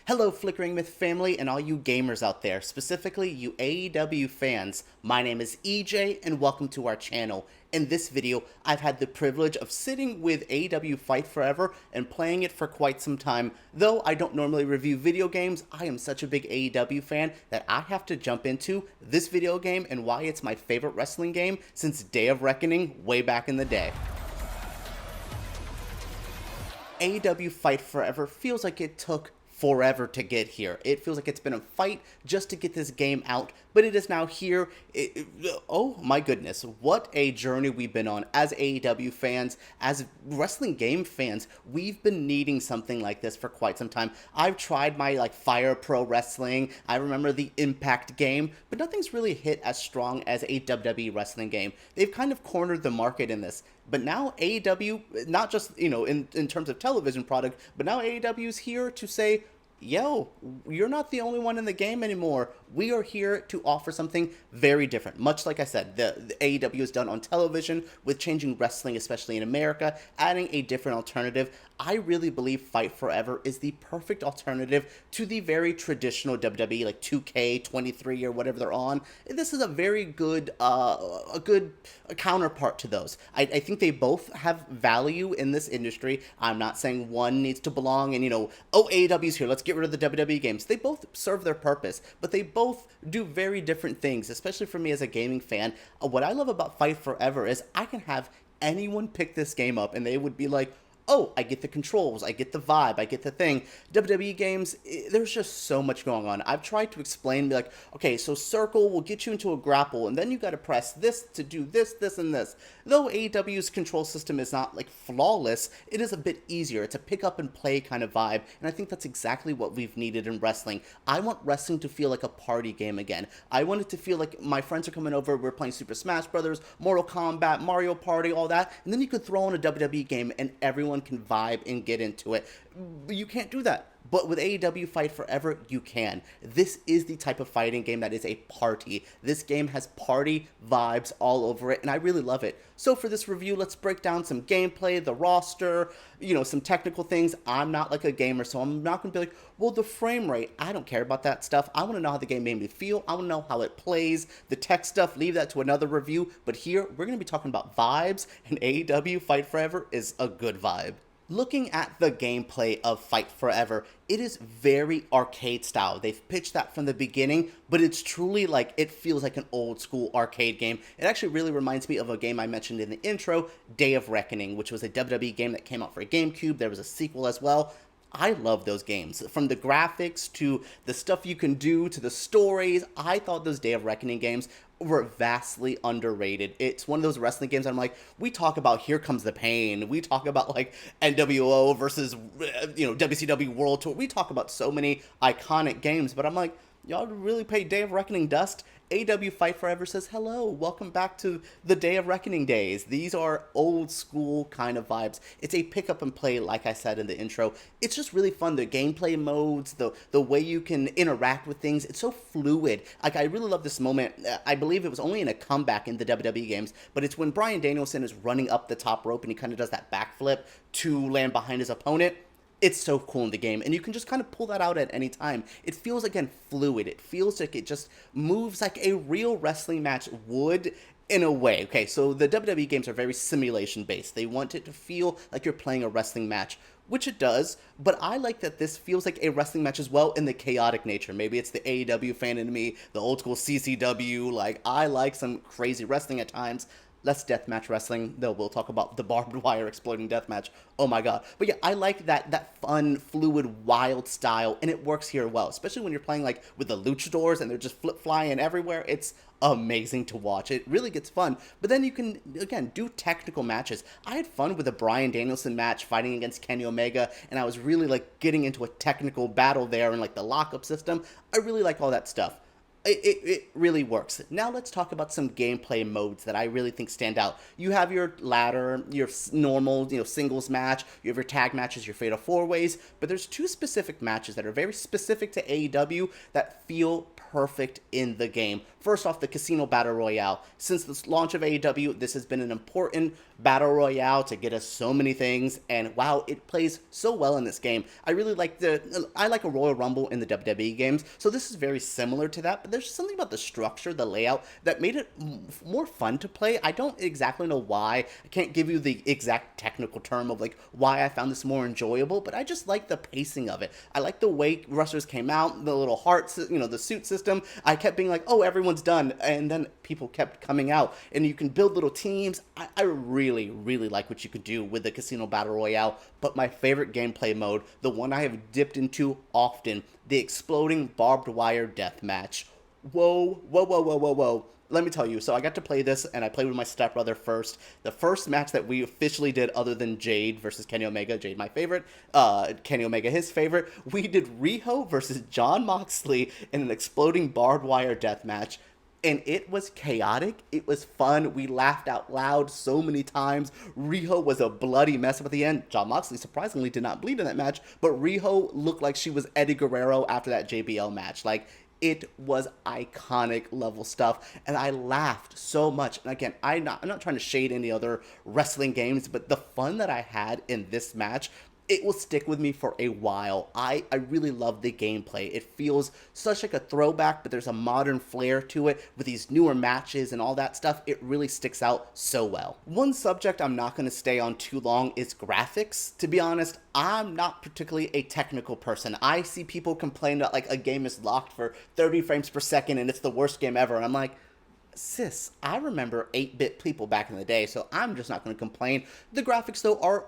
Hello, Flickering Myth family and all you gamers out there, specifically you AEW fans. My name is EJ and welcome to our channel. In this video, I've had the privilege of sitting with AEW Fight Forever and playing it for quite some time. Though I don't normally review video games, I am such a big AEW fan that I have to jump into this video game and why it's my favorite wrestling game since Day of Reckoning way back in the day. AEW Fight Forever feels like it took forever to get here. It feels like it's been a fight just to get this game out, but it is now here. Oh my goodness, what a journey we've been on as AEW fans, as wrestling game fans. We've been needing something like this for quite some time. I've tried my Fire Pro Wrestling, I remember the Impact game, but nothing's really hit as strong as a WWE wrestling game. They've kind of cornered the market in this. But now AEW, not just, in terms of television product, but now AEW is here to say, yo, you're not the only one in the game anymore. We are here to offer something very different. Much like I said, the AEW is done on television with changing wrestling, especially in America, adding a different alternative. I really believe Fight Forever is the perfect alternative to the very traditional WWE, like 2K23 or whatever they're on. This is a very good, a counterpart to those. I think they both have value in this industry. I'm not saying one needs to belong and, oh, AEW's here, let's get rid of the WWE games. They both serve their purpose, but they both do very different things, especially for me as a gaming fan. What I love about Fight Forever is I can have anyone pick this game up and they would be like, oh, I get the controls, I get the vibe, I get the thing. WWE games, there's just so much going on. I've tried to explain, okay, so circle will get you into a grapple, and then you gotta press this to do this, this, and this. Though AEW's control system is not, flawless, it is a bit easier. It's a pick up and play kind of vibe, and I think that's exactly what we've needed in wrestling. I want wrestling to feel like a party game again. I want it to feel like my friends are coming over, we're playing Super Smash Brothers, Mortal Kombat, Mario Party, all that, and then you could throw in a WWE game, and everyone can vibe and get into it. You can't do that. But with AEW Fight Forever, you can. This is the type of fighting game that is a party. This game has party vibes all over it, and I really love it. So for this review, let's break down some gameplay, the roster, some technical things. I'm not like a gamer, so I'm not going to be like, well, the frame rate, I don't care about that stuff. I want to know how the game made me feel. I want to know how it plays. The tech stuff, leave that to another review. But here, we're going to be talking about vibes, and AEW Fight Forever is a good vibe. Looking at the gameplay of Fight Forever, it is very arcade style. They've pitched that from the beginning, but it's truly it feels like an old school arcade game. It actually really reminds me of a game I mentioned in the intro, Day of Reckoning, which was a WWE game that came out for GameCube. There was a sequel as well. I love those games. From the graphics to the stuff you can do to the stories, I thought those Day of Reckoning games were vastly underrated. It's one of those wrestling games that I'm like, we talk about Here Comes the Pain, we talk about NWO versus WCW World Tour, we talk about so many iconic games, but I'm like, y'all really pay Day of Reckoning dust? AEW Fight Forever says, hello, welcome back to the Day of Reckoning days. These are old school kind of vibes. It's a pick up and play, like I said in the intro. It's just really fun. The gameplay modes, the way you can interact with things, it's so fluid. I really love this moment. I believe it was only in a comeback in the WWE games, but it's when Bryan Danielson is running up the top rope and he kind of does that backflip to land behind his opponent. It's so cool in the game, and you can just kind of pull that out at any time. It feels, again, fluid. It feels like it just moves like a real wrestling match would in a way. Okay, so the WWE games are very simulation-based. They want it to feel like you're playing a wrestling match, which it does, but I like that this feels like a wrestling match as well in the chaotic nature. Maybe it's the AEW fan in me, the old school CCW, I like some crazy wrestling at times. Less deathmatch wrestling, though we'll talk about the barbed wire exploding deathmatch. Oh my god. But yeah, I like that fun, fluid, wild style, and it works here well, especially when you're playing with the luchadors and they're just flip-flying everywhere. It's amazing to watch. It really gets fun. But then you can, again, do technical matches. I had fun with a Bryan Danielson match fighting against Kenny Omega, and I was really getting into a technical battle there and the lockup system. I really like all that stuff. It really works. Now let's talk about some gameplay modes that I really think stand out. You have your ladder, your normal, singles match. You have your tag matches, your fatal four ways. But there's two specific matches that are very specific to AEW that feel perfect in the game. First off, the Casino Battle Royale. Since the launch of AEW, this has been an important Battle Royale to get us so many things, and wow, it plays so well in this game. I really like I like a Royal Rumble in the WWE games, so this is very similar to that, but there's something about the structure, the layout, that made it more fun to play. I don't exactly know why. I can't give you the exact technical term of like why I found this more enjoyable, but I just like the pacing of it. I like the way wrestlers came out, the little hearts, the suit system. I kept being like, oh, everyone's done, and then people kept coming out, and you can build little teams. I really, really like what you could do with the Casino Battle Royale, but my favorite gameplay mode, the one I have dipped into often, the exploding barbed wire death match. Whoa, whoa, whoa, whoa, whoa, whoa. Let me tell you, so I got to play this, and I played with my stepbrother first. The first match that we officially did, other than Jade versus Kenny Omega, Jade my favorite, Kenny Omega his favorite, we did Riho versus Jon Moxley in an exploding barbed wire death match. And it was chaotic. It was fun. We laughed out loud so many times. Riho was a bloody mess at the end. Jon Moxley surprisingly did not bleed in that match, but Riho looked like she was Eddie Guerrero after that JBL match. Like, it was iconic level stuff, and I laughed so much. And again, I'm not trying to shade any other wrestling games, but the fun that I had in this match, it will stick with me for a while. I really love the gameplay. It feels such like a throwback, but there's a modern flair to it with these newer matches and all that stuff. It really sticks out so well. One subject I'm not going to stay on too long is graphics. To be honest, I'm not particularly a technical person. I see people complain that like a game is locked for 30 frames per second and it's the worst game ever. And I'm like, sis, I remember 8-bit people back in the day, so I'm just not going to complain. The graphics, though, are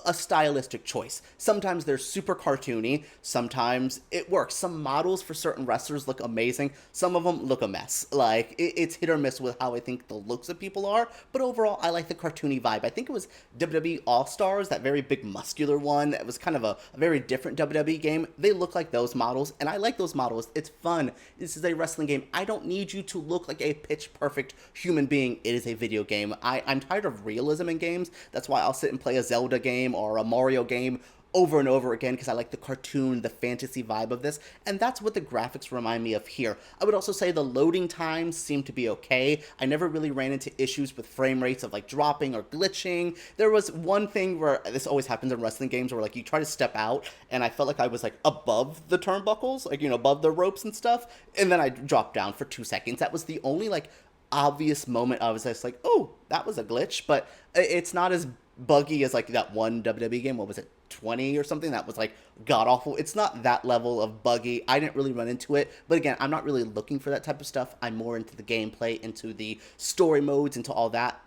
a stylistic choice. Sometimes they're super cartoony, sometimes it works. Some models for certain wrestlers look amazing, some of them look a mess. Like, it's hit or miss with how I think the looks of people are, but overall, I like the cartoony vibe. I think it was WWE All-Stars, that very big muscular one, that was kind of a very different WWE game. They look like those models, and I like those models. It's fun. This is a wrestling game. I don't need you to look like a pitch-perfect human being. It is a video game. I'm tired of realism in games. That's why I'll sit and play a Zelda game or a Mario game over and over again, because I like the cartoon, the fantasy vibe of this, and that's what the graphics remind me of here. I would also say the loading times seem to be okay. I never really ran into issues with frame rates of like dropping or glitching. There was one thing where, this always happens in wrestling games, where like you try to step out, and I felt like I was like above the turnbuckles, like, above the ropes and stuff, and then I dropped down for 2 seconds. That was the only like obvious moment I was just like, oh, that was a glitch, but it's not as buggy as like that one WWE game. What was it, 20 or something? That was like god awful. It's not that level of buggy. I didn't really run into it, but again, I'm not really looking for that type of stuff. I'm more into the gameplay, into the story modes, into all that,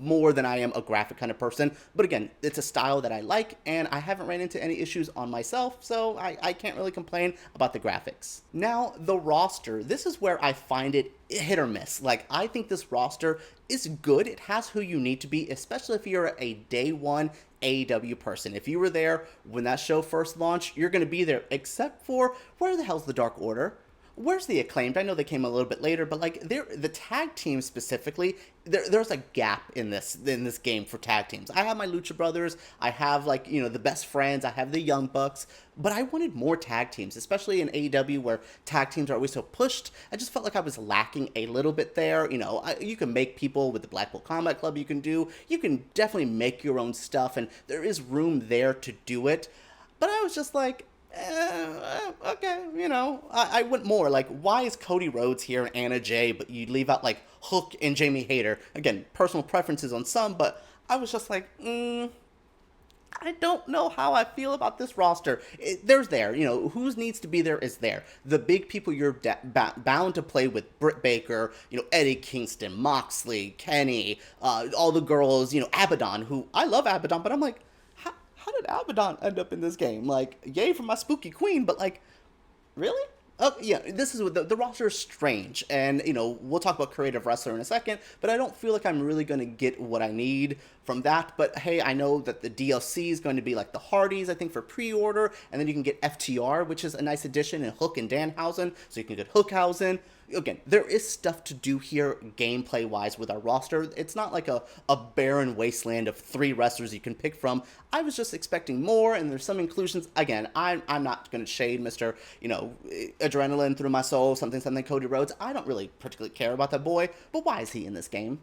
more than I am a graphic kind of person. But again, it's a style that I like, and I haven't ran into any issues on myself, so I can't really complain about the graphics. Now, the roster. This is where I find it hit or miss. Like, I think this roster is good. It has who you need to be, especially if you're a day one AEW person. If you were there when that show first launched, you're going to be there, except for, where the hell's the Dark Order? Where's the Acclaimed? I know they came a little bit later, but like the tag team specifically, there's a gap in this game for tag teams. I have my Lucha Brothers, I have like, the Best Friends, I have the Young Bucks, but I wanted more tag teams, especially in AEW where tag teams are always so pushed. I just felt like I was lacking a little bit there. You can make people with the Blackpool Combat Club, you can definitely make your own stuff, and there is room there to do it. But I was just like, okay, I want more. Like, why is Cody Rhodes here and Anna Jay, but you leave out like Hook and Jamie Hayter? Again, personal preferences on some, but I was just like, I don't know how I feel about this roster. There's there, who needs to be there is there. The big people you're bound to play with: Britt Baker, Eddie Kingston, Moxley, Kenny, all the girls, Abaddon, who I love Abaddon, but I'm like, how did Abaddon end up in this game? Like, yay for my spooky queen, but like, really? Oh, yeah, this is what the roster is strange, and we'll talk about creative wrestler in a second, but I don't feel like I'm really going to get what I need from that. But hey, I know that the DLC is going to be like the Hardys, I think, for pre-order, and then you can get FTR, which is a nice addition, and Hook and Danhausen, so you can get Hookhausen. again, there is stuff to do here gameplay wise with our roster. It's not like a barren wasteland of 3 wrestlers you can pick from. I was just expecting more, and there's some inclusions. Again, I'm not going to shade Mr. Adrenaline through my soul, something Cody Rhodes. I don't really particularly care about that boy, but why is he in this game?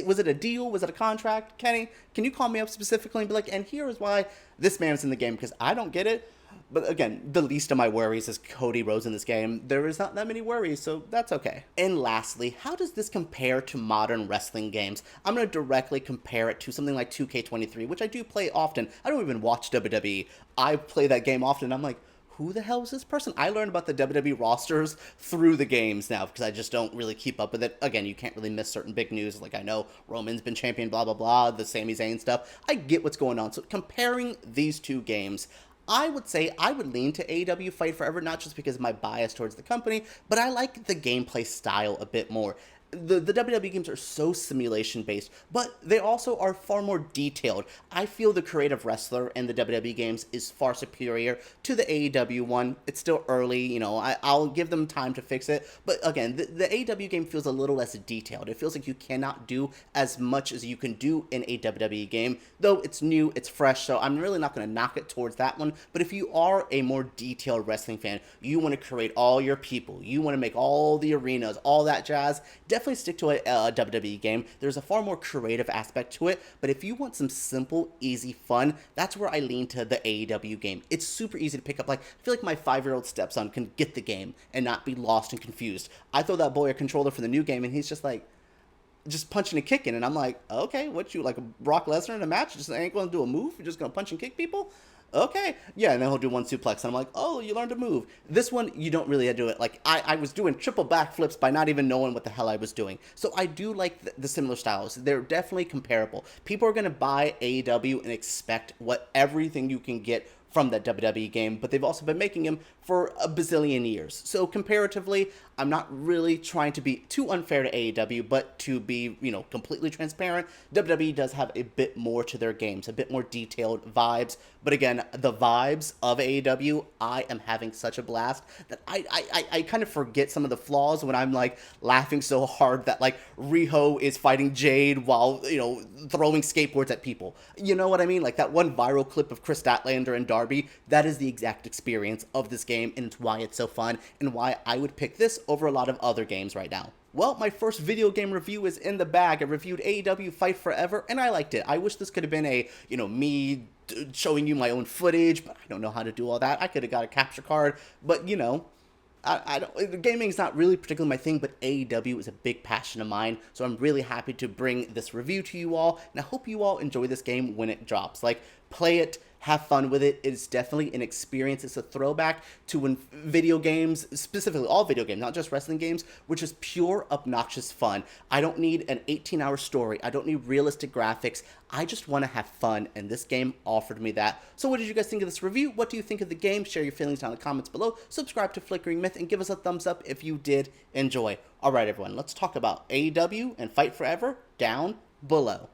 Was it a deal? Was it a contract? Kenny, can you call me up specifically and be like, and here is why this man's in the game, because I don't get it. But again, the least of my worries is Cody Rhodes in this game. There is not that many worries, so that's okay. And lastly, how does this compare to modern wrestling games? I'm going to directly compare it to something like 2K23, which I do play often. I don't even watch WWE. I play that game often. I'm like, who the hell is this person? I learned about the WWE rosters through the games now because I just don't really keep up with it. Again, you can't really miss certain big news. Like, I know Roman's been champion, blah, blah, blah, the Sami Zayn stuff. I get what's going on. So comparing these 2 games, I would say I would lean to AEW Fight Forever, not just because of my bias towards the company, but I like the gameplay style a bit more. The WWE games are so simulation-based, but they also are far more detailed. I feel the creative wrestler in the WWE games is far superior to the AEW one. It's still early, I'll give them time to fix it. But again, the AEW game feels a little less detailed. It feels like you cannot do as much as you can do in a WWE game, though it's new, it's fresh, so I'm really not going to knock it towards that one. But if you are a more detailed wrestling fan, you want to create all your people, you want to make all the arenas, all that jazz, definitely stick to a WWE game. There's a far more creative aspect to it, but if you want some simple, easy fun, that's where I lean to the AEW game. It's super easy to pick up. Like, I feel like my 5-year-old stepson can get the game and not be lost and confused. I throw that boy a controller for the new game, and he's just like, just punching and kicking, and I'm like, okay, what, you like a Brock Lesnar in a match? Just ain't gonna do a move? You're just gonna punch and kick people? Okay, yeah, and then he'll do 1 suplex, and I'm like, oh, you learned to move. This one, you don't really do it. Like, I was doing triple backflips by not even knowing what the hell I was doing. So I do like the similar styles. They're definitely comparable. People are going to buy AEW and expect everything you can get from that WWE game, but they've also been making them for a bazillion years. So comparatively, I'm not really trying to be too unfair to AEW, but to be, completely transparent, WWE does have a bit more to their games, a bit more detailed vibes. But again, the vibes of AEW, I am having such a blast that I kind of forget some of the flaws when I'm like laughing so hard that like Riho is fighting Jade while, throwing skateboards at people. You know what I mean? Like that one viral clip of Chris Statlander and Darby, that is the exact experience of this game, and it's why it's so fun and why I would pick this over a lot of other games right now. Well, my first video game review is in the bag. I reviewed AEW Fight Forever, and I liked it. I wish this could have been me showing you my own footage, but I don't know how to do all that. I could have got a capture card, but I don't. Gaming is not really particularly my thing, but AEW is a big passion of mine, so I'm really happy to bring this review to you all, and I hope you all enjoy this game when it drops. Like, play it, have fun with it. It's definitely an experience. It's a throwback to when video games, specifically all video games, not just wrestling games, which is pure obnoxious fun. I don't need an 18-hour story. I don't need realistic graphics. I just want to have fun, and this game offered me that. So what did you guys think of this review? What do you think of the game? Share your feelings down in the comments below. Subscribe to Flickering Myth, and give us a thumbs up if you did enjoy. All right, everyone, let's talk about AEW and Fight Forever down below.